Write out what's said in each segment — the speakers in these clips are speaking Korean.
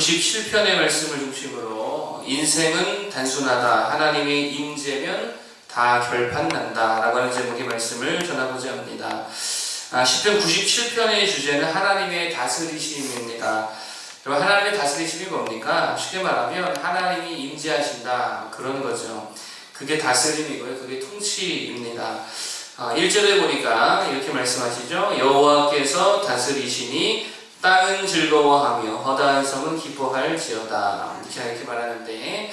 97편의 말씀을 중심으로 인생은 단순하다, 하나님의 임재면 다 결판난다 라고 하는 제목의 말씀을 전하고자 합니다. 시편 97편의 주제는 하나님의 다스리심입니다. 여러분, 하나님의 다스리심이 뭡니까? 쉽게 말하면 하나님이 임재하신다, 그런 거죠. 그게 다스림이고요, 그게 통치입니다. 1절에 보니까 이렇게 말씀하시죠. 여호와께서 다스리시니 땅은 즐거워하며 허다한 성은 기뻐할지어다, 이렇게 말하는데,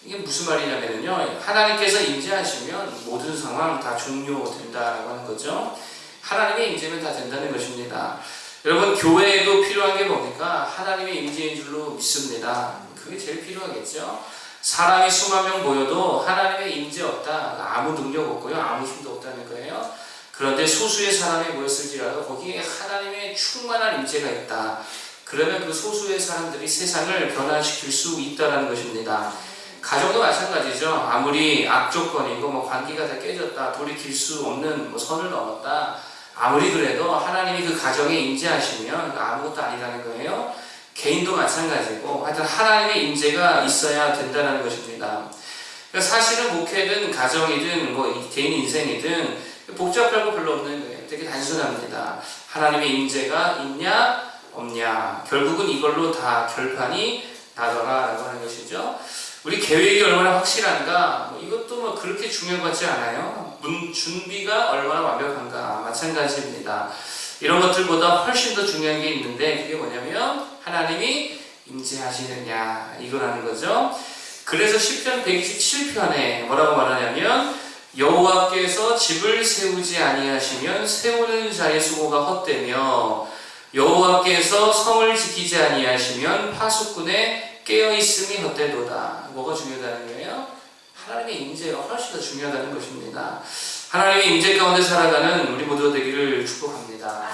이게 무슨 말이냐면요, 하나님께서 임재하시면 모든 상황 다 종료된다라고 하는 거죠. 하나님의 임재면 다 된다는 것입니다. 여러분, 교회에도 필요한 게 뭡니까? 하나님의 임재인 줄로 믿습니다. 그게 제일 필요하겠죠. 사람이 수만 명 모여도 하나님의 임재 없다, 아무 능력 없고요, 아무 힘도 없다는 거예요. 그런데 소수의 사람이 모였을지라도 거기에 하나님의 충만한 임재가 있다. 그러면 그 소수의 사람들이 세상을 변화시킬 수 있다는 것입니다. 가정도 마찬가지죠. 아무리 악조건이고 관계가 다 깨졌다, 돌이킬 수 없는 선을 넘었다, 아무리 그래도 하나님이 그 가정에 임재하시면 아무것도 아니라는 거예요. 개인도 마찬가지고, 하여튼 하나님의 임재가 있어야 된다는 것입니다. 그러니까 사실은 목회든 가정이든 개인 인생이든 복잡할 거 별로 없는 거예요. 되게 단순합니다. 하나님의 임재가 있냐 없냐, 결국은 이걸로 다 결판이 나더라 라고 하는 것이죠. 우리 계획이 얼마나 확실한가, 이것도 그렇게 중요한 것 같지 않아요. 준비가 얼마나 완벽한가 마찬가지입니다. 이런 것들보다 훨씬 더 중요한 게 있는데, 그게 뭐냐면 하나님이 임재하시느냐, 이거라는 거죠. 그래서 시편 127편에 뭐라고 말하냐면, 여호와께서 집을 세우지 아니하시면 세우는 자의 수고가 헛되며, 여호와께서 성을 지키지 아니하시면 파수꾼의 깨어있음이 헛되도다. 뭐가 중요하다는 거예요? 하나님의 임재가 훨씬 더 중요하다는 것입니다. 하나님의 임재 가운데 살아가는 우리 모두 되기를 축복합니다.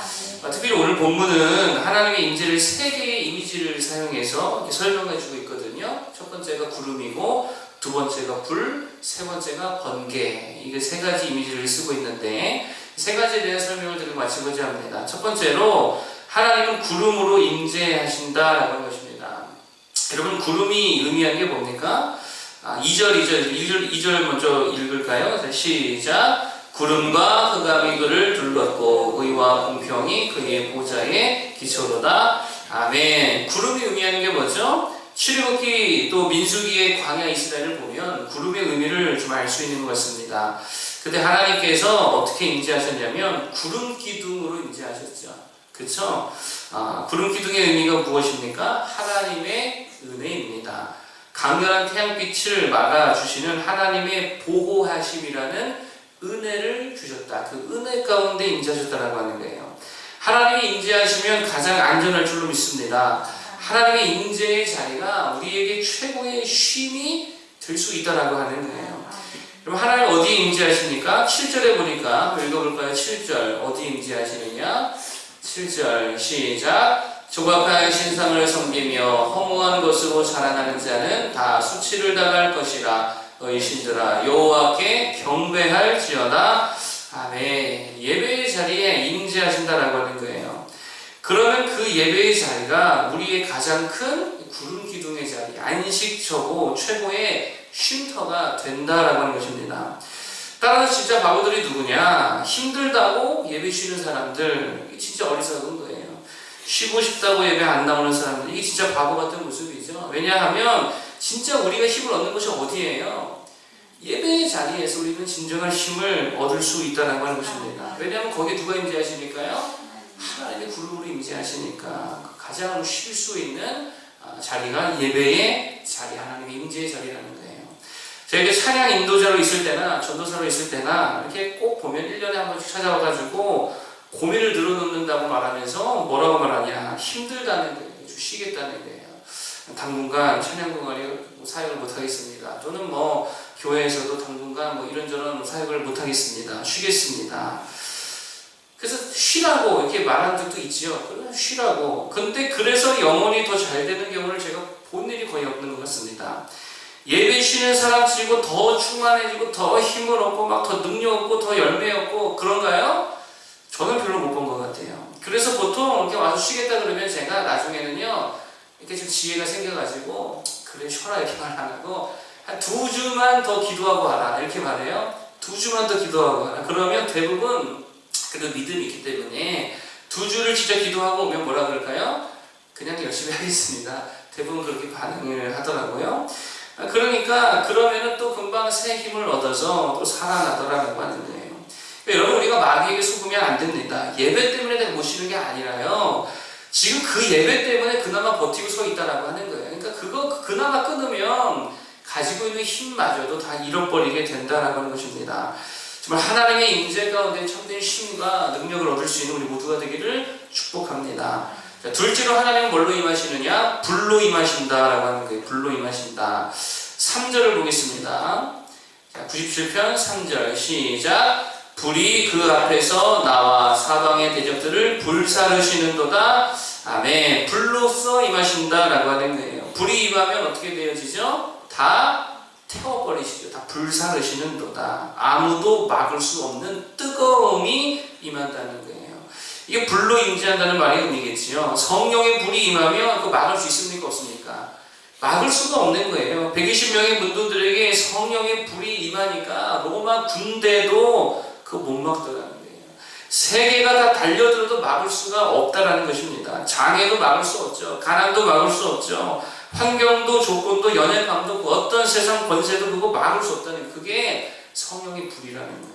특별히 오늘 본문은 하나님의 임재를 세 개의 이미지를 사용해서 설명해 주고 있거든요. 첫 번째가 구름이고, 두 번째가 불, 세 번째가 번개, 이게 세 가지 이미지를 쓰고 있는데, 세 가지에 대한 설명을 드리고 마치고자 합니다. 첫 번째로 하나님은 구름으로 임재하신다라고 하는 것입니다. 여러분, 구름이 의미하는 게 뭡니까? 2절 먼저 읽을까요? 시작. 구름과 흑암이 그를 둘렀고 의와 공평이 그의 보좌의 기초로다. 아멘. 구름이 의미하는 게 뭐죠? 출애굽기 또 민수기의 광야 이스라엘을 보면 구름의 의미를 좀 알 수 있는 것 같습니다. 근데 하나님께서 어떻게 임재하셨냐면 구름 기둥으로 임재하셨죠. 그렇죠? 구름 기둥의 의미가 무엇입니까? 하나님의 은혜입니다. 강렬한 태양빛을 막아주시는 하나님의 보호하심이라는 은혜를 주셨다. 그 은혜 가운데 임재하셨다라고 하는 거예요. 하나님이 임재하시면 가장 안전할 줄로 믿습니다. 하나님의 임재의 자리가 우리에게 최고의 쉼이 될 수 있다라고 하는 거예요. 그럼 하나님 어디에 임재하십니까? 7절에 보니까 읽어볼까요? 7절 어디 임재하시느냐? 7절 시작. 조각한 신상을 섬기며 허무한 것으로 자라나는 자는 다 수치를 당할 것이라. 너희 신들아 여호와께 경배할지어다. 아멘. 예배의 자리에 임재하신다라고 하는 거예요. 그러면 그 예배의 자리가 우리의 가장 큰 구름 기둥의 자리, 안식처고 최고의 쉼터가 된다라고 하는 것입니다. 따라서 진짜 바보들이 누구냐? 힘들다고 예배 쉬는 사람들, 이게 진짜 어리석은 거예요. 쉬고 싶다고 예배 안 나오는 사람들, 이게 진짜 바보 같은 모습이죠. 왜냐하면 진짜 우리가 힘을 얻는 것이 어디예요? 예배의 자리에서 우리는 진정한 힘을 얻을 수 있다는 것입니다. 왜냐하면 거기에 누가 임재하시니까요? 하나님의 구름으로 임재하시니까 가장 쉴 수 있는 자리가 예배의 자리, 하나님의 임재의 자리라는 거예요. 저희가 찬양 인도자로 있을 때나 전도사로 있을 때나 이렇게 꼭 보면 1년에 한 번씩 찾아와가지고 고민을 늘어놓는다고 말하면서 뭐라고 말하냐? 힘들다는 거예요. 좀 쉬겠다는 거예요. 당분간 찬양 동아리 사역을 못하겠습니다. 또는 교회에서도 당분간 이런저런 사역을 못하겠습니다. 쉬겠습니다. 그래서 쉬라고 이렇게 말한 적도 있지요. 쉬라고. 근데 그래서 영혼이 더 잘 되는 경우를 제가 본 일이 거의 없는 것 같습니다. 예배 쉬는 사람 치고 더 충만해지고 더 힘을 얻고 더 능력 얻고 더 열매 얻고 그런가요? 저는 별로 못 본 것 같아요. 그래서 보통 이렇게 와서 쉬겠다 그러면 제가 나중에는요, 이렇게 좀 지혜가 생겨가지고 그래 쉬어라 이렇게 말 안 하고 한 2주만 더 기도하고 와라 이렇게 말해요. 2주만 더 기도하고 와라. 그러면 대부분 그래도 믿음이 있기 때문에 2주를 진짜 기도하고 오면 뭐라 그럴까요? 그냥 열심히 하겠습니다. 대부분 그렇게 반응을 하더라고요. 그러니까 그러면은 또 금방 새 힘을 얻어서 또 살아나더라고 하는 거예요. 그러니까 여러분 우리가 마귀에게 속으면 안 됩니다. 예배 때문에 내가 못 쉬는 게 아니라요. 지금 그 예배 때문에 그나마 버티고 서 있다라고 하는 거예요. 그러니까 그거 그나마 끊으면 가지고 있는 힘마저도 다 잃어버리게 된다라고 하는 것입니다. 정말 하나님의 임재 가운데 참된 힘과 능력을 얻을 수 있는 우리 모두가 되기를 축복합니다. 자, 둘째로 하나님은 뭘로 임하시느냐? 불로 임하신다라고 하는 거예요. 불로 임하신다. 3절을 보겠습니다. 자, 97편 3절 시작. 불이 그 앞에서 나와 사방의 대적들을 불사르시는도다. 아멘. 불로써 임하신다라고 하는 거예요. 불이 임하면 어떻게 되어지죠? 다 태워버리시죠. 다 불사르시는도다. 아무도 막을 수 없는 뜨거움이 임한다는 거예요. 이게 불로 임재한다는 말의 의미겠지요. 성령의 불이 임하면 그거 막을 수 있습니까? 없습니까? 막을 수가 없는 거예요. 120명의 문도들에게 성령의 불이 임하니까 로마 군대도 그거 못 막더라는 거예요. 세계가 다 달려들어도 막을 수가 없다라는 것입니다. 장애도 막을 수 없죠. 가난도 막을 수 없죠. 환경도 조건도 연약함도 어떤 세상 권세도 그거 막을 수 없다는 그게 성령의 불이라는 거예요.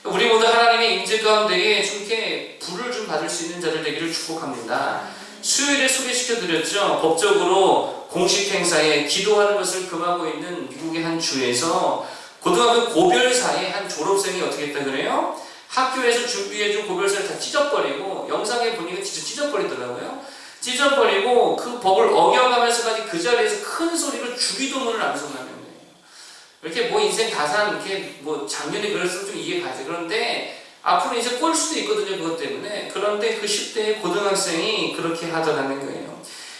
우리 모두 하나님의 임재 가운데에 좀 이렇게 불을 좀 받을 수 있는 자들 되기를 축복합니다. 수요일에 소개시켜드렸죠. 법적으로 공식 행사에 기도하는 것을 금하고 있는 미국의 한 주에서 고등학교 고별사에 한 졸업생이 어떻게 했다 그래요? 학교에서 준비해준 고별사를 다 찢어버리고 영상에 보니까 진짜 찢어버리더라고요. 찢어버리고 그 법을 어겨가면서까지 그 자리에서 큰 소리로 주기도문을 암송하는 거예요. 이렇게 뭐 인생 가상 이렇게 뭐 작년에 그랬으면 좀 이해가지. 그런데 앞으로 이제 꼴 수도 있거든요. 그것 때문에. 그런데 그 10대의 고등학생이 그렇게 하더라는 거예요.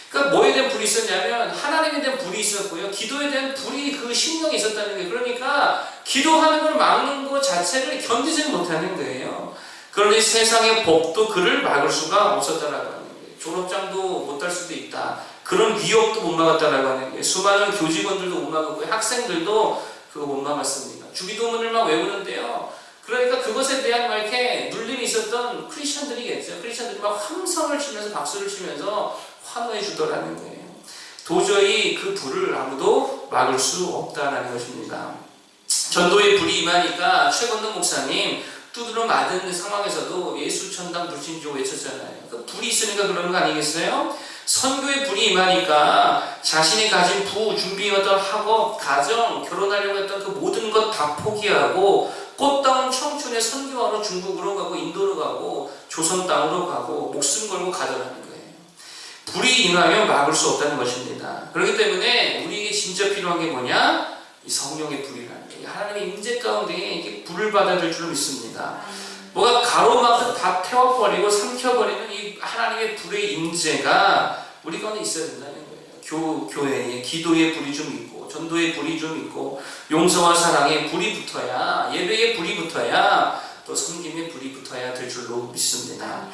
그러니까 뭐에 대한 불이 있었냐면 하나님에 대한 불이 있었고요. 기도에 대한 불이 그 심령이 있었다는 거예요. 그러니까 기도하는 걸 막는 것 자체를 견디지 못하는 거예요. 그런데 세상의 법도 그를 막을 수가 없었다라고 하는 거예요. 졸업장도 못 달 수도 있다. 그런 위협도 못 막았다라고 하는 거예요. 수많은 교직원들도 못 막았고요. 학생들도 그거 못 막았습니다. 주기도문을 막 외우는데요. 그러니까 그것에 대한 막 이렇게 눌림이 있었던 크리스천들이겠죠. 크리스천들이 막 함성을 치면서 박수를 치면서 환호해 주더라는 거예요. 도저히 그 불을 아무도 막을 수 없다는 것입니다. 전도의 불이 임하니까 최건동 목사님 두드러 맞은 상황에서도 예수 천당 불신조 외쳤잖아요. 그 불이 있으니까 그러는 거 아니겠어요? 선교의 불이 임하니까 자신이 가진 부, 준비해왔던 학업, 가정, 결혼하려고 했던 그 모든 것 다 포기하고 꽃다운 청춘의 선교하러 중국으로 가고 인도로 가고 조선 땅으로 가고 목숨 걸고 가더라는 거예요. 불이 임하면 막을 수 없다는 것입니다. 그렇기 때문에 우리에게 진짜 필요한 게 뭐냐? 이 성령의 불이라는 거예요. 하나님의 임재 가운데 이게 불을 받아야 될 줄 믿습니다. 뭐가 가로막고 다 태워버리고 삼켜버리는 이 하나님의 불의 임재가 우리 가운데 있어야 된다는 거예요. 교회에 기도의 불이 좀 있고 전도의 불이 좀 있고 용서와 사랑의 불이 붙어야 예배의 불이 붙어야 또 섬김의 불이 붙어야 될 줄로 믿습니다.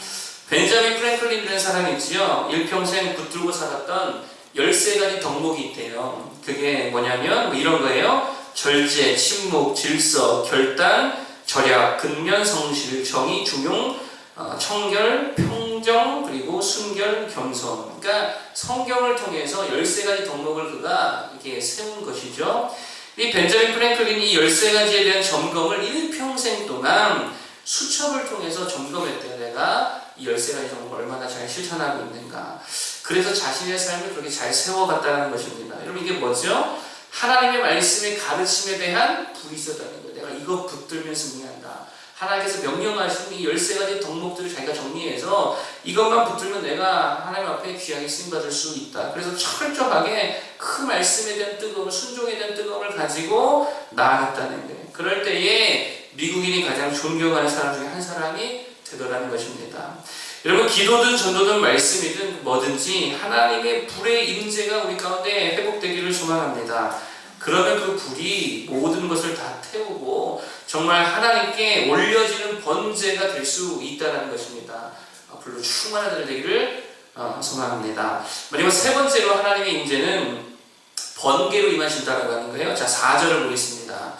벤자민 프랭클린이라는 사람이 있지요. 일평생 붙들고 살았던 13가지 덕목이 있대요. 그게 뭐냐면 뭐 이런 거예요. 절제, 침묵, 질서, 결단, 절약, 근면, 성실, 정의, 중용, 청결, 평정, 그리고 순결, 겸손. 그러니까 성경을 통해서 13가지 덕목을 그가 이렇게 세운 것이죠. 이 벤자민 프랭클린이 13가지에 대한 점검을 일평생 동안 수첩을 통해서 점검했대요. 내가 이 13가지 덕목을 얼마나 잘 실천하고 있는가. 그래서 자신의 삶을 그렇게 잘 세워갔다는 것입니다. 여러분 이게 뭐죠? 하나님의 말씀의 가르침에 대한 불이 있었다는 거예요. 내가 이거 붙들면 승리한다. 하나님께서 명령하신 이 13가지 덕목들을 자기가 정리해서 이것만 붙들면 내가 하나님 앞에 귀하게 쓰임받을 수 있다. 그래서 철저하게 그 말씀에 대한 뜨거움, 순종에 대한 뜨거움을 가지고 나아갔다는 거예요. 그럴 때에 미국인이 가장 존경하는 사람 중에 한 사람이 되더라는 것입니다. 여러분 기도든 전도든 말씀이든 뭐든지 하나님의 불의 임재가 우리 가운데 회복되기를 소망합니다. 그러면 그 불이 모든 것을 다 태우고 정말 하나님께 올려지는 번제가 될 수 있다는 것입니다. 불로 충만한 자들 되기를 소망합니다. 마지막 세 번째로 하나님의 임재는 번개로 임하신다라고 하는 거예요. 자, 4절을 보겠습니다.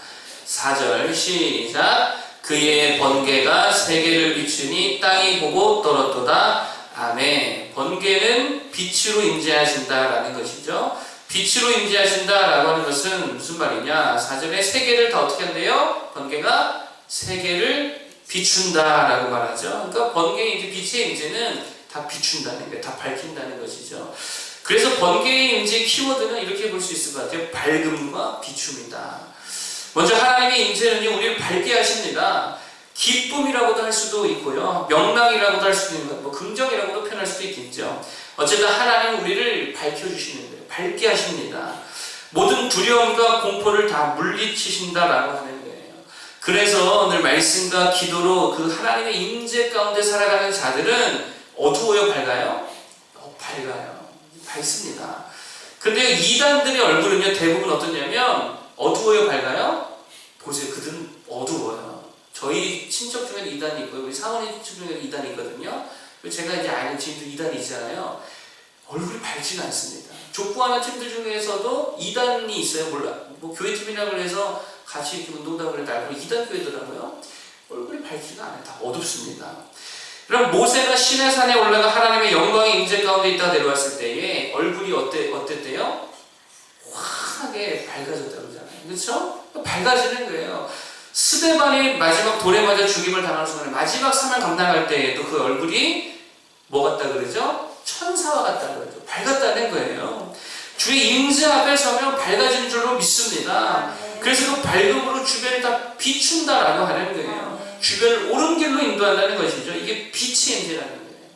4절 시작. 그의 번개가 세계를 비추니 땅이 보고 떨었도다. 아멘. 번개는 빛으로 임재하신다라는 것이죠. 빛으로 임재하신다라고 하는 것은 무슨 말이냐? 4절에 세계를 다 어떻게 한대요? 번개가 세계를 비춘다라고 말하죠. 그러니까 번개의 이제 빛의 임재는 다 비춘다는 거예요. 다 밝힌다는 것이죠. 그래서 번개의 임재 키워드는 이렇게 볼 수 있을 것 같아요. 밝음과 비춤이다. 먼저 하나님의 임재는요, 우리를 밝게 하십니다. 기쁨이라고도 할 수도 있고요, 명랑이라고도 할 수도 있고, 뭐 긍정이라고도 표현할 수도 있겠죠. 어쨌든 하나님은 우리를 밝혀주시는 거예요. 밝게 하십니다. 모든 두려움과 공포를 다 물리치신다라고 하는 거예요. 그래서 늘 말씀과 기도로 그 하나님의 임재 가운데 살아가는 자들은 어두워요, 밝아요? 밝아요. 밝습니다. 근데 이단들의 얼굴은요, 대부분 어떠냐면 어두워요, 밝아요? 보세요, 그들은 어두워요. 저희 친척 중에는 이단이 있고요, 우리 사모님 친척 중에는 이단이 있거든요. 제가 이제 아는 지인도 이단이 있잖아요. 얼굴이 밝지가 않습니다. 족구하는 팀들 중에서도 이단이 있어요. 몰라. 뭐 교회팀이라고 해서 같이 이렇게 운동다고 해도 알고 이단 교회더라고요. 얼굴이 밝지가 않아요. 다 어둡습니다. 그럼 모세가 시내 산에 올라가 하나님의 영광의 임재 가운데 있다가 내려왔을 때에 얼굴이 어땠대요? 환하게 밝아졌다고 그러잖아요. 그렇죠? 밝아지는 거예요. 스데반이 마지막 돌에 맞아 죽임을 당하는 순간에 마지막 사명 감당할 때에도 그 얼굴이 뭐 같다 그러죠? 천사와 같다 그러죠. 밝았다는 거예요. 주의 임재 앞에 서면 밝아지는 줄로 믿습니다. 그래서 그 밝음으로 주변을 다 비춘다라고 하는 거예요. 주변을 옳은 길로 인도한다는 것이죠. 이게 빛의 임재라는 거예요.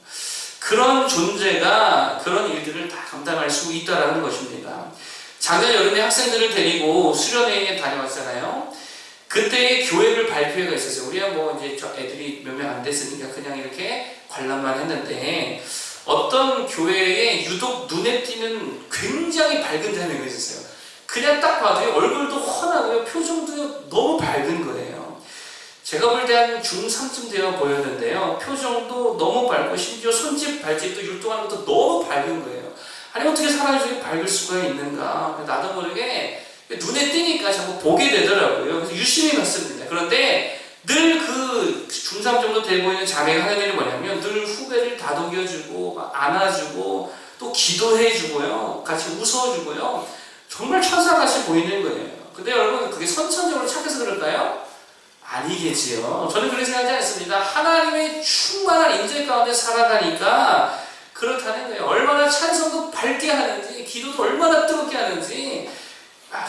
그런 존재가 그런 일들을 다 감당할 수 있다라는 것입니다. 작년 여름에 학생들을 데리고 수련회에 다녀왔잖아요. 그때 교회별 발표회가 있었어요. 우리가 뭐 이제 애들이 몇 명 안 됐으니까 그냥 이렇게 관람만 했는데 어떤 교회에 유독 눈에 띄는 굉장히 밝은 자매가 있었어요. 그냥 딱 봐도요, 얼굴도 훤하고요, 표정도 너무 밝은 거예요. 제가 볼 때 한 중3쯤 되어 보였는데요, 표정도 너무 밝고 심지어 손짓 발짓도 율동하는 것도 너무 밝은 거예요. 아니 어떻게 사람이 저렇게 밝을 수가 있는가. 나도 모르게 눈에 띄니까 자꾸 보게 되더라고요. 그래서 유심히 봤습니다. 그런데 늘 그 중3 정도 돼 보이는 자매가 하는 일이 뭐냐면 늘 후배를 다독여주고 안아주고 또 기도해주고요, 같이 웃어주고요, 정말 천사같이 보이는 거예요. 근데 여러분, 그게 선천적으로 착해서 그럴까요? 아니겠지요. 저는 그렇게 생각하지 않습니다. 하나님의 충만한 임재 가운데 살아가니까 그렇다는 거예요. 얼마나 찬송도 밝게 하는지, 기도도 얼마나 뜨겁게 하는지,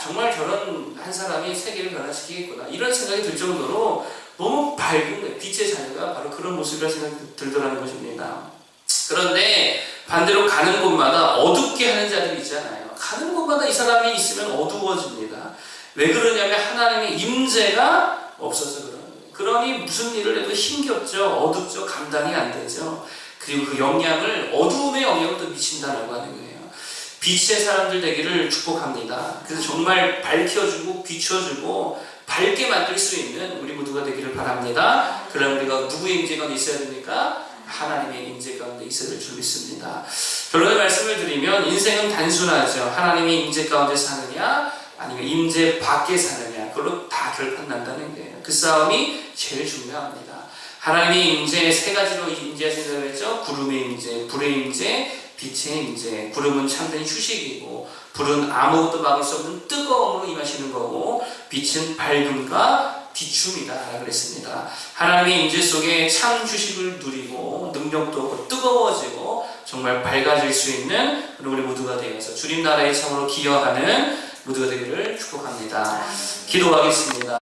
정말 저런 한 사람이 세계를 변화시키겠구나, 이런 생각이 들 정도로 너무 밝은 거예요. 빛의 자녀가 바로 그런 모습이라는 생각이 들더라는 것입니다. 그런데 반대로 가는 곳마다 어둡게 하는 자들이 있잖아요. 가는 곳마다 이 사람이 있으면 어두워집니다. 왜 그러냐면 하나님의 임재가 없어서 그러는 거예요. 그러니 무슨 일을 해도 힘겹죠, 어둡죠, 감당이 안 되죠. 그리고 그 영향을, 어두움의 영향을 또 미친다라고 하는 거예요. 빛의 사람들 되기를 축복합니다. 그래서 정말 밝혀주고 비춰주고 밝게 만들 수 있는 우리 모두가 되기를 바랍니다. 그럼 우리가 누구의 임재 가운데 있어야 됩니까? 하나님의 임재 가운데 있어야 될 줄 믿습니다. 결론의 말씀을 드리면 인생은 단순하죠. 하나님의 임재 가운데 사느냐 아니면 임재 밖에 사느냐, 그걸로 다 결판난다는 거예요. 그 싸움이 제일 중요합니다. 하나님의 임재 세 가지로 임재하신다고 했죠. 구름의 임재, 불의 임재, 빛의 임재. 구름은 참된 휴식이고, 불은 아무것도 막을 수 없는 뜨거움으로 임하시는 거고, 빛은 밝음과 비춤이다 그랬습니다. 하나님의 임재 속에 참 휴식을 누리고 능력도 없고 뜨거워지고 정말 밝아질 수 있는 우리 모두가 되어서 주님 나라에 참으로 기여하는 모두가 되기를 축복합니다. 기도하겠습니다.